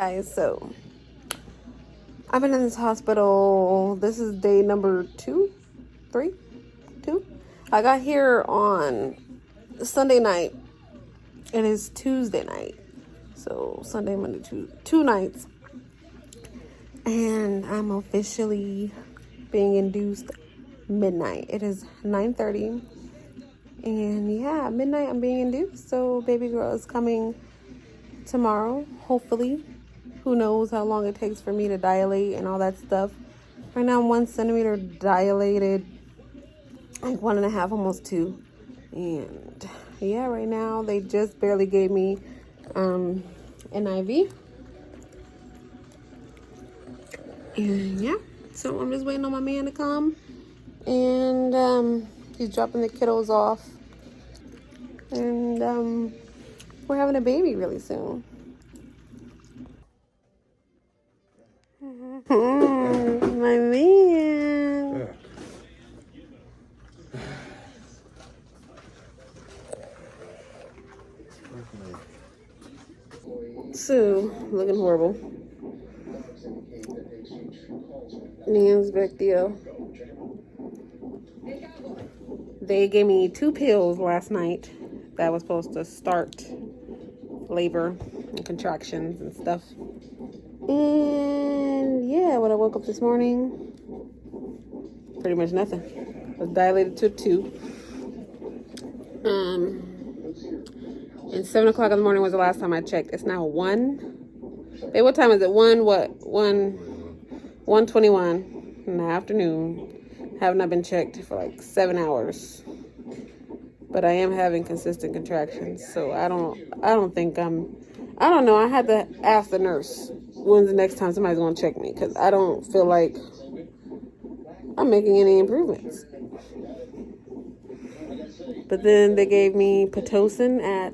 Guys, so I've been in this hospital. This is day number 2. I got here on Sunday night. It is Tuesday night. So Sunday, Monday, Tuesday, 2 nights. And I'm officially being induced midnight. It is 9:30. And yeah, midnight I'm being induced. So baby girl is coming tomorrow, hopefully. Who knows how long it takes for me to dilate and all that stuff. Right now I'm 1 centimeter dilated, like 1.5, almost 2. And yeah, right now they just barely gave me an IV. And yeah, so I'm just waiting on my man to come. And he's dropping the kiddos off. And we're having a baby really soon. My man. So, looking horrible. Man's back there. They gave me 2 pills last night that was supposed to start labor and contractions and stuff. And yeah, when I woke up this morning, pretty much nothing. I was dilated to 2. And 7 o'clock in the morning was the last time I checked. It's now 1. Hey, what time is it? 1:21 in the afternoon. Have not been checked for like 7 hours. But I am having consistent contractions, so I don't think I don't know. I had to ask the nurse when's the next time somebody's gonna check me, because I don't feel like I'm making any improvements. But then they gave me Pitocin at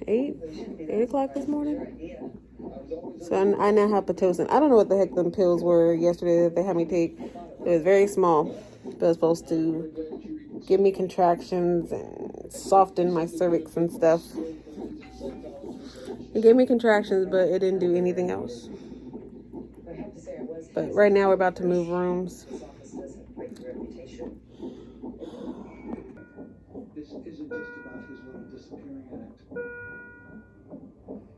8 o'clock this morning. So I now have Pitocin. I don't know what the heck them pills were yesterday that they had me take. It was very small. It was supposed to give me contractions and soften my cervix and stuff. It gave me contractions, but it didn't do anything else. But right now we're about to move rooms. This isn't just about his little disappearing act.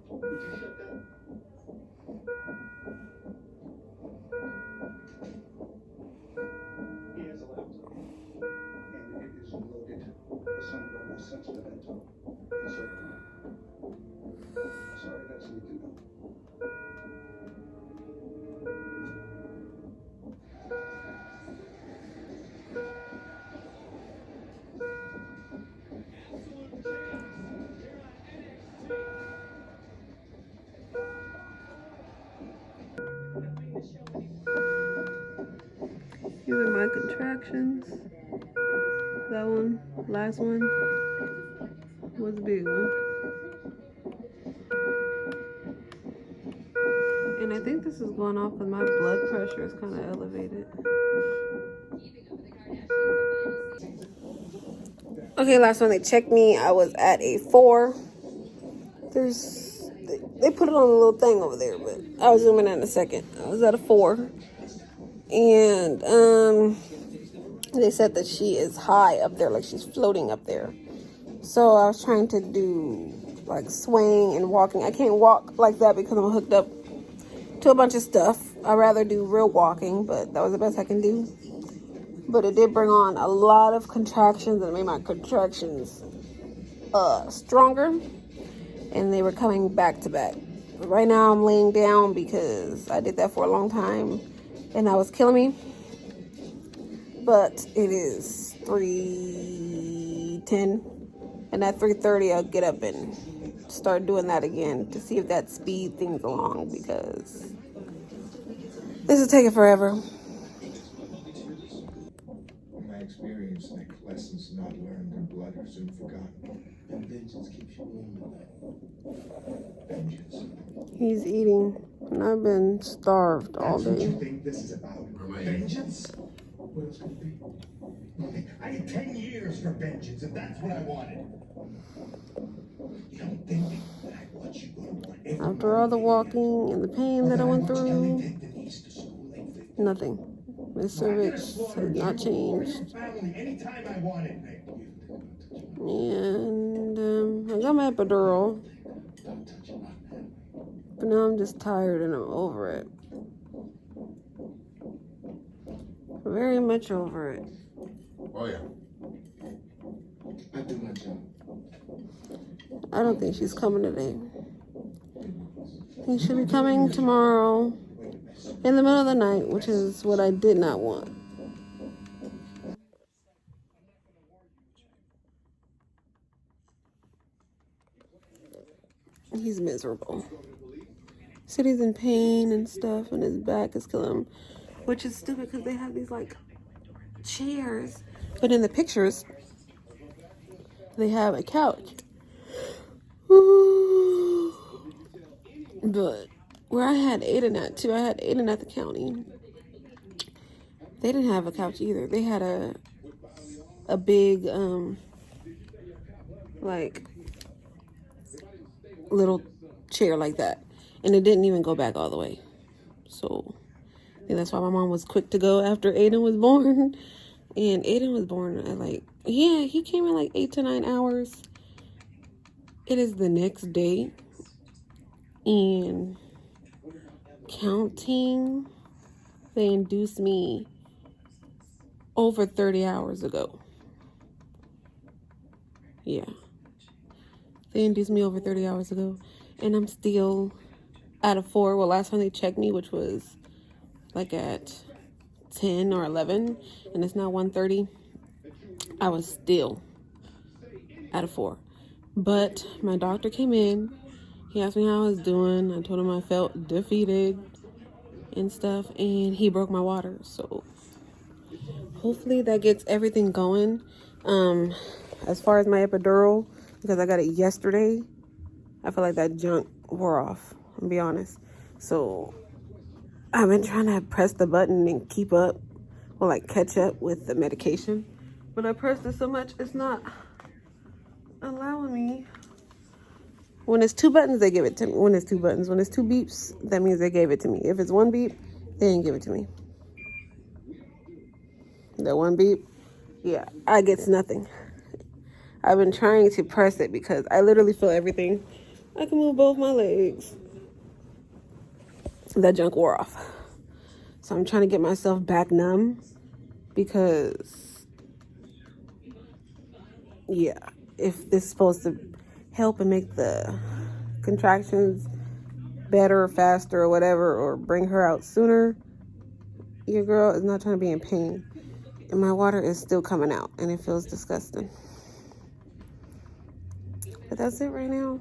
Would you shut that? He has a laptop, and it is loaded with some of our most sensitive info. Yes, sir. Sorry, that's what you do. These are my contractions. That one, last one, was a big one. And I think this is going off because my blood pressure is kind of elevated. Okay, last one they checked me, I was at a 4. They put it on a little thing over there, but I'll zoom in a second. I was at a 4. And they said that she is high up there, like she's floating up there. So I was trying to do like swaying and walking. I can't walk like that because I'm hooked up to a bunch of stuff. I'd rather do real walking, but that was the best I can do. But it did bring on a lot of contractions, and it made my contractions stronger, and they were coming back to back. Right now I'm laying down because I did that for a long time and that was killing me. But it is 3:10, and at 3:30 I'll get up and start doing that again to see if that speed things along, because this is taking forever. My experience, like lessons not learned and blood are soon forgotten. And vengeance keeps you warm tonight. Vengeance. He's eating, and I've been starved all That's what day. you think this is about? Vengeance? What else could it be? I had 10 years for vengeance, and that's what I wanted. You don't think that I want you going to want every After all the walking and the pain that I went through, take Denise to school like 50. nothing. My cervix has not changed. Anytime I wanted. And I got my epidural. But now I'm just tired and I'm over it. Very much over it. Oh, yeah. I do my job. I don't think she's coming today. I think she'll be coming tomorrow in the middle of the night, which is what I did not want. He's miserable. Said he's in pain and stuff, and his back is killing him, which is stupid because they have these like chairs, but in the pictures they have a couch. But where I had Aiden at too, I had Aiden at the county. They didn't have a couch either. They had a big like little chair like that, and it didn't even go back all the way. So I think that's why my mom was quick to go after Aiden was born. And Aiden was born at like, yeah, he came in like 8 to 9 hours. It is the next day, and counting, they induced me over 30 hours ago. Yeah. They induced me over 30 hours ago, and I'm still at a 4. Well, last time they checked me, which was like at 10 or 11, and it's now 1:30, I was still at a 4. But my doctor came in. He asked me how I was doing. I told him I felt defeated and stuff, and he broke my water. So hopefully that gets everything going. As far as my epidural, because I got it yesterday, I feel like that junk wore off, I'll be honest. So I've been trying to press the button and keep up, or like catch up with the medication. But I pressed it so much, it's not allowing me. When it's 2 buttons, they give it to me. When it's 2 buttons. When it's 2 beeps, that means they gave it to me. If it's 1 beep, they didn't give it to me. That 1 beep, yeah, I get nothing. I've been trying to press it because I literally feel everything. I can move both my legs. That junk wore off. So I'm trying to get myself back numb because, yeah, if this is supposed to help and make the contractions better or faster or whatever, or bring her out sooner, your girl is not trying to be in pain. And my water is still coming out, and it feels disgusting. But that's it right now.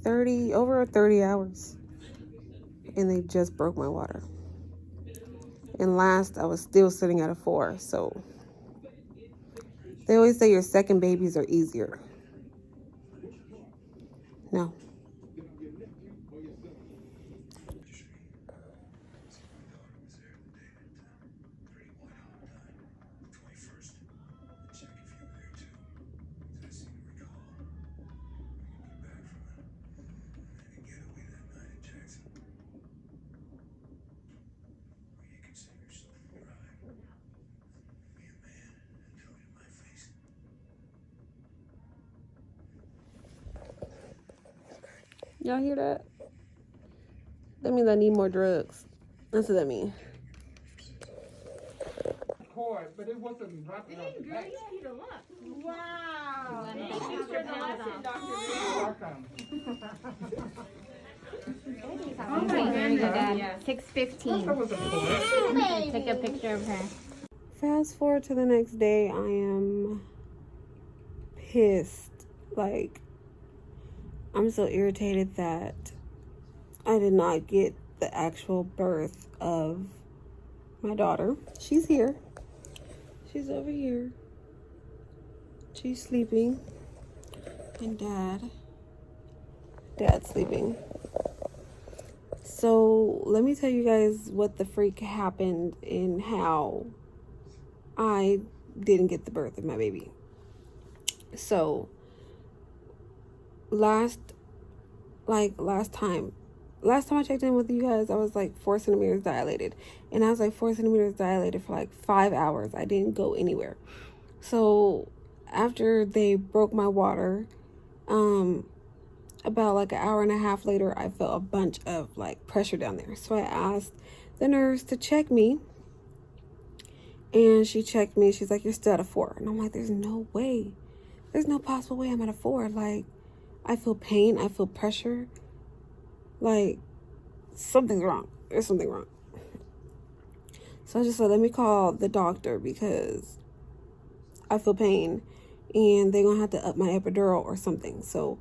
Over 30 hours. And they just broke my water. And last, I was still sitting at a 4. So they always say your second babies are easier. No. Y'all hear that? That means I need more drugs. That's what that means. But it wasn't wrapping up the back. Wow. Thanks for the lesson, Dr. Oh my goodness. 6:15. That was a cord. Take a picture of her. Fast forward to the next day, I am pissed. Like, I'm so irritated that I did not get the actual birth of my daughter. She's here. She's over here. She's sleeping. And Dad's sleeping. So let me tell you guys what the freak happened and how I didn't get the birth of my baby. So last time I checked in with you guys, I was like 4 centimeters dilated, and I was like 4 centimeters dilated for like 5 hours. I didn't go anywhere. So after they broke my water, about like an hour and a half later, I felt a bunch of like pressure down there. So I asked the nurse to check me, and she checked me. She's like, "You're still at a 4." And I'm like, "There's no way. There's no possible way I'm at a 4. Like, I feel pain. I feel pressure. Like, something's wrong. There's something wrong." So I just said, let me call the doctor because I feel pain and they're going to have to up my epidural or something. So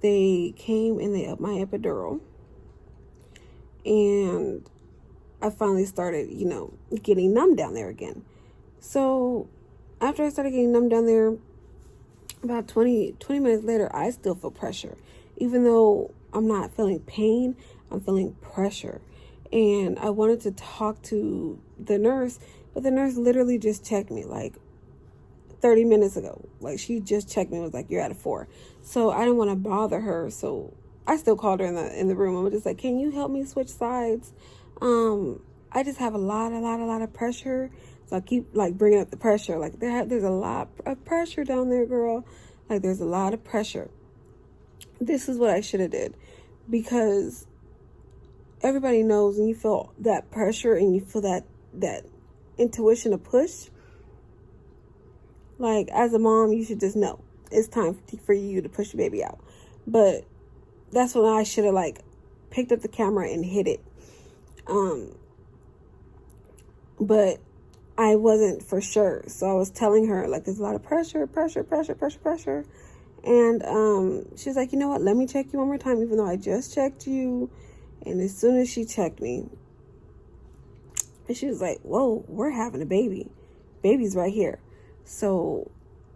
they came and they upped my epidural. And I finally started, getting numb down there again. So after I started getting numb down there, about 20 minutes later, I still feel pressure. Even though I'm not feeling pain, I'm feeling pressure. And I wanted to talk to the nurse, but the nurse literally just checked me like 30 minutes ago. Like, she just checked me and was like, "You're at a 4." So I didn't want to bother her. So I still called her in the room. I was just like, "Can you help me switch sides? I just have a lot of pressure." So I keep like bringing up the pressure. Like, there's a lot of pressure down there, girl. Like, there's a lot of pressure. This is what I should have did, because everybody knows when you feel that pressure and you feel that intuition to push. Like, as a mom, you should just know it's time for you to push the baby out. But that's when I should have like picked up the camera and hit it. But I wasn't for sure. So I was telling her, like, there's a lot of pressure. And she's like, "You know what? Let me check you one more time, even though I just checked you." And as soon as she checked me, and she was like, "Whoa, we're having a baby. Baby's right here." So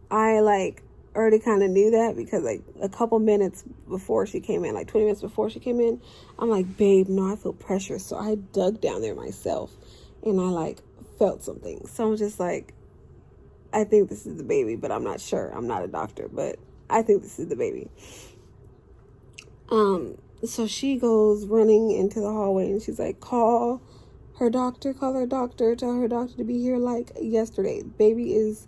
I like already kind of knew that, because like a couple minutes before she came in, like 20 minutes before she came in, I'm like, "Babe, no, I feel pressure." So I dug down there myself and I like felt something. So I'm just like, I think this is the baby, but I'm not sure. I'm not a doctor, but I think this is the baby. So she goes running into the hallway and she's like, call her doctor, tell her doctor to be here like yesterday. Baby is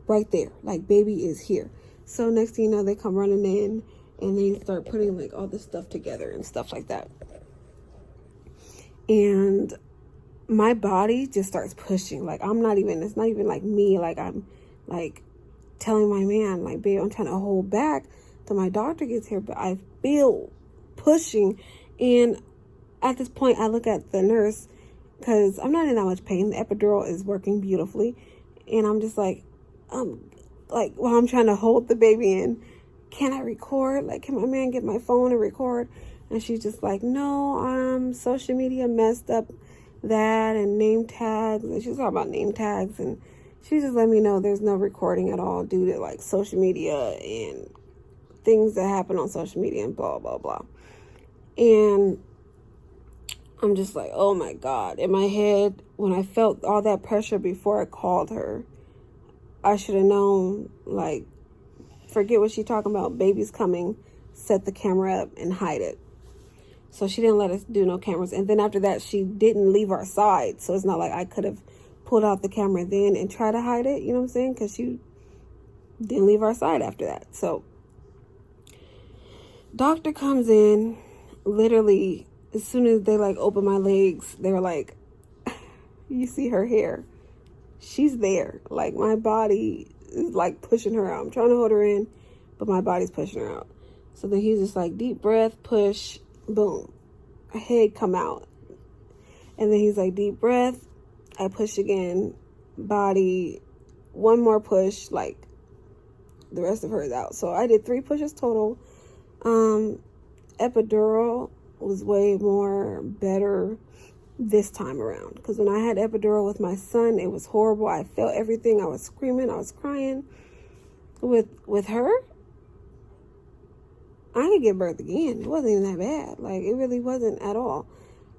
right there. Like, baby is here. So next thing you know, they come running in and they start putting like all this stuff together and stuff like that. And my body just starts pushing. Like, it's not even like me. Like, I'm like telling my man, like, "Babe, I'm trying to hold back till my doctor gets here," but I feel pushing. And at this point, I look at the nurse, because I'm not in that much pain. The epidural is working beautifully. And I'm just like, while I'm trying to hold the baby in, "Can I record? Like, can my man get my phone and record?" And she's just like, "No, social media messed up that, and name tags." And she's talking about name tags, and she just let me know there's no recording at all due to like social media and things that happen on social media and blah, blah, blah. And I'm just like, oh my God. In my head, when I felt all that pressure before I called her, I should have known, like, forget what she's talking about. Baby's coming. Set the camera up and hide it. So she didn't let us do no cameras. And then after that, she didn't leave our side. So it's not like I could have pulled out the camera then and try to hide it. You know what I'm saying? Because she didn't leave our side after that. So doctor comes in, literally, as soon as they like open my legs, they were like, "You see her hair? She's there." Like, my body is like pushing her out. I'm trying to hold her in, but my body's pushing her out. So then he's just like, deep breath, push, boom, head come out. And then he's like, deep breath, I push again, body, one more push, like the rest of her is out. So I did 3 pushes total. Epidural was way more better this time around, because when I had epidural with my son, it was horrible. I felt everything. I was screaming, I was crying. With her, I could give birth again. It wasn't even that bad. Like, it really wasn't at all.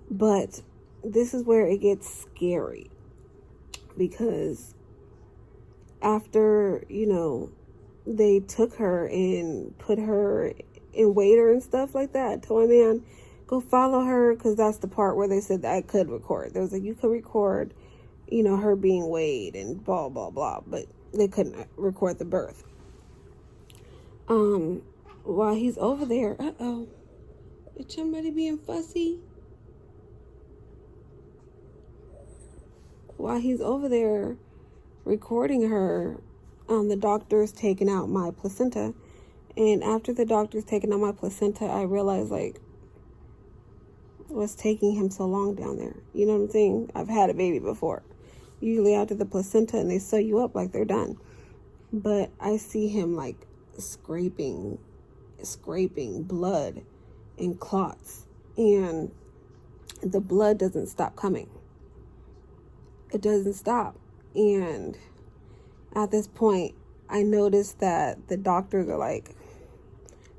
But this is where it gets scary, because after, you know, they took her and put her in waiter and stuff like that, I told my man, go follow her, because that's the part where they said that I could record. There was like, you could record, you know, her being weighed and blah, blah, blah, but they couldn't record the birth. While he's over there, is somebody being fussy? While he's over there recording her, the doctor's taking out my placenta. And after the doctor's taking out my placenta, I realized, like, what's taking him so long down there? You know what I'm saying? I've had a baby before. Usually after the placenta and they sew you up like they're done. But I see him, like, scraping blood and clots. And the blood doesn't stop coming. It doesn't stop. And at this point, I noticed that the doctors are, like,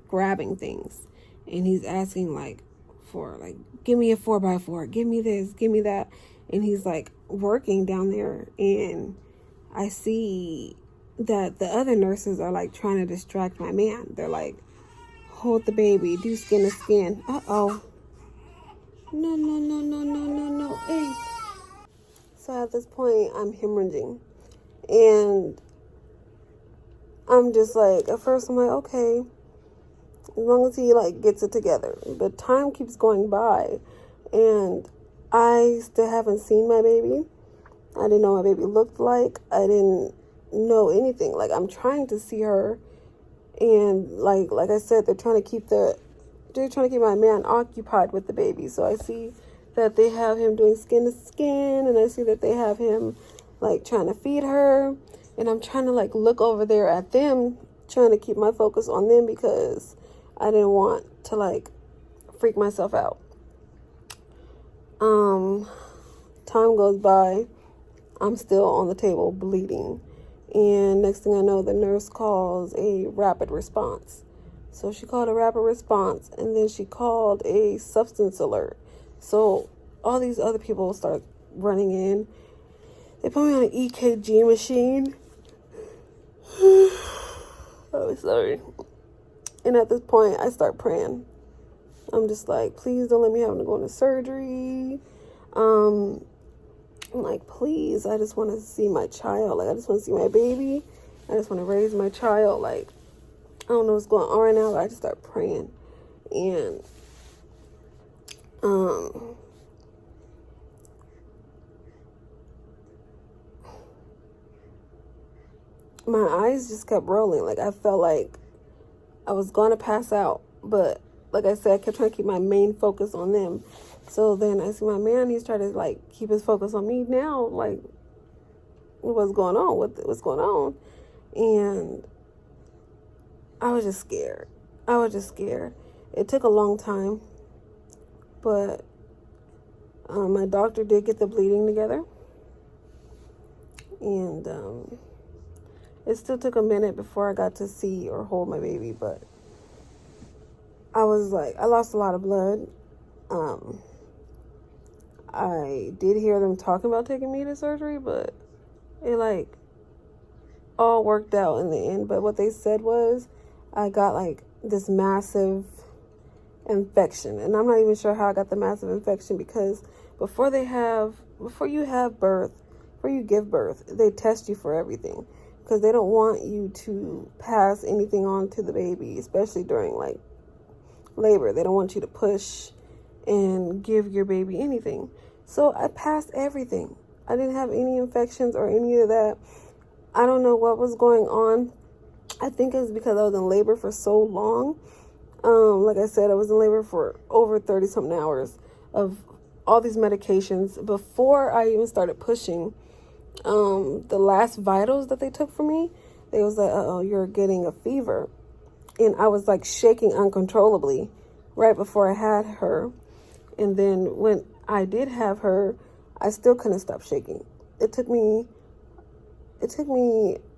grabbing things. And he's asking, like, for, like, give me a 4x4, give me this, give me that. And he's, like, working down there. And I see that the other nurses are, like, trying to distract my man. They're like, hold the baby, do skin to skin. No. Hey. So at this point, I'm hemorrhaging. And I'm just like, at first I'm like, okay, as long as he, like, gets it together. But time keeps going by, and I still haven't seen my baby. I didn't know what my baby looked like. I didn't know anything. Like, I'm trying to see her, and like I said, they're trying to keep my man occupied with the baby. So I see that they have him doing skin to skin, and I see that they have him, like, trying to feed her, and I'm trying to, like, look over there at them, trying to keep my focus on them because I didn't want to, like, freak myself out. Time goes by. I'm still on the table bleeding. And next thing I know, the nurse calls a rapid response. So she called a rapid response, and then she called a substance alert. So all these other people start running in. They put me on an EKG machine. Oh, sorry. And at this point, I start praying. I'm just like, please don't let me have to go into surgery. I'm like, please, I just want to see my child. Like, I just want to see my baby. I just want to raise my child. Like, I don't know what's going on right now, but I just start praying. And, my eyes just kept rolling. Like, I felt like I was going to pass out. But, like I said, I kept trying to keep my main focus on them. So then I see my man, he's trying to, like, keep his focus on me now. Like, what's going on? What's going on? And I was just scared. It took a long time. But my doctor did get the bleeding together. And it still took a minute before I got to see or hold my baby. But I was like, I lost a lot of blood. I did hear them talking about taking me to surgery, but it, like, all worked out in the end. But what they said was I got, like, this massive infection. And I'm not even sure how I got the massive infection, because before you give birth, they test you for everything, because they don't want you to pass anything on to the baby, especially during, like, labor. They don't want you to push and give your baby anything. So I passed everything. I didn't have any infections or any of that. I don't know what was going on. I think it was because I was in labor for so long. Like I said, I was in labor for over 30-something hours of all these medications. Before I even started pushing, the last vitals that they took from me, they was like, you're getting a fever. And I was, like, shaking uncontrollably right before I had her. And then when I did have her, I still couldn't stop shaking. It took me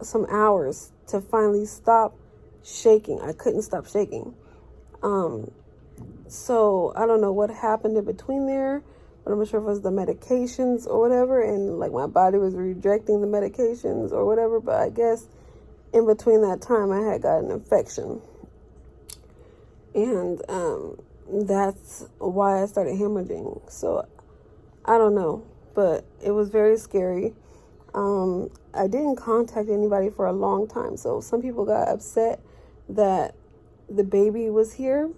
some hours to finally stop shaking. I couldn't stop shaking. So I don't know what happened in between there, but I'm not sure if it was the medications or whatever, and like my body was rejecting the medications or whatever. But I guess in between that time, I had got an infection, and that's why I started hemorrhaging. So I don't know, but it was very scary. I didn't contact anybody for a long time, so some people got upset that the baby was here,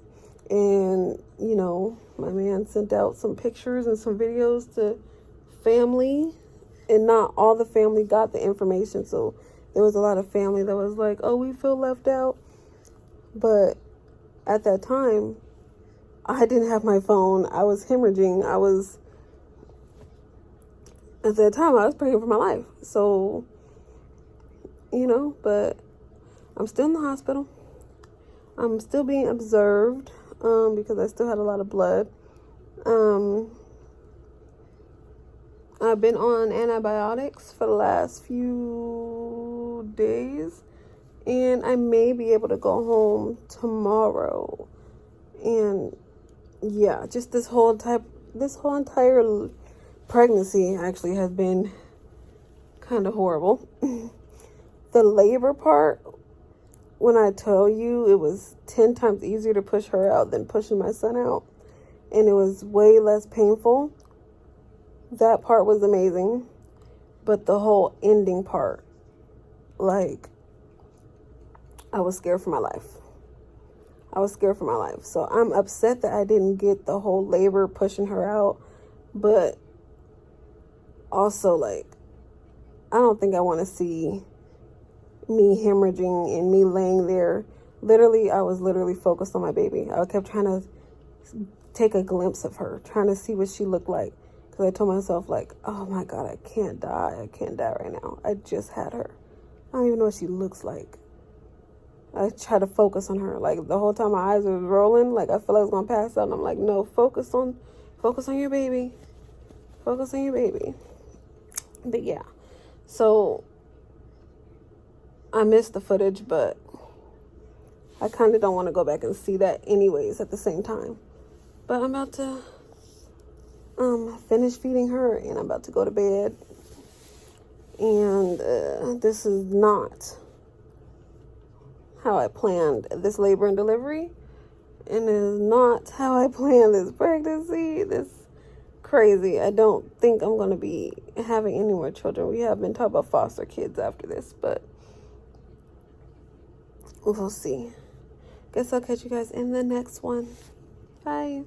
and you know, my man sent out some pictures and some videos to family, and not all the family got the information. So there was a lot of family that was like, oh, we feel left out. But at that time, I didn't have my phone. I was hemorrhaging. At that time, I was praying for my life. So, you know, but I'm still in the hospital. I'm still being observed because I still had a lot of blood. I've been on antibiotics for the last few days, and I may be able to go home tomorrow. And yeah, just this whole entire pregnancy actually has been kind of horrible. The labor part, when I tell you it was 10 times easier to push her out than pushing my son out, and it was way less painful. That part was amazing. But the whole ending part, like, I was scared for my life. So I'm upset that I didn't get the whole labor pushing her out. But also, like, I don't think I want to see me hemorrhaging and me laying there. I was literally focused on my baby. I kept trying to take a glimpse of her, trying to see what she looked like. Because I told myself, like, oh my God, I can't die right now. I just had her. I don't even know what she looks like. I try to focus on her. Like, the whole time my eyes were rolling, like, I felt like I was going to pass out. And I'm like, no, focus on your baby. Focus on your baby. But yeah. So, I missed the footage, but I kind of don't want to go back and see that anyways at the same time. But I'm about to finish feeding her, and I'm about to go to bed. And this is not how I planned this labor and delivery, and it is not how I planned this pregnancy. This crazy. I don't think I'm going to be having any more children. We have been talking about foster kids after this, but we'll see. Guess I'll catch you guys in the next one. Bye.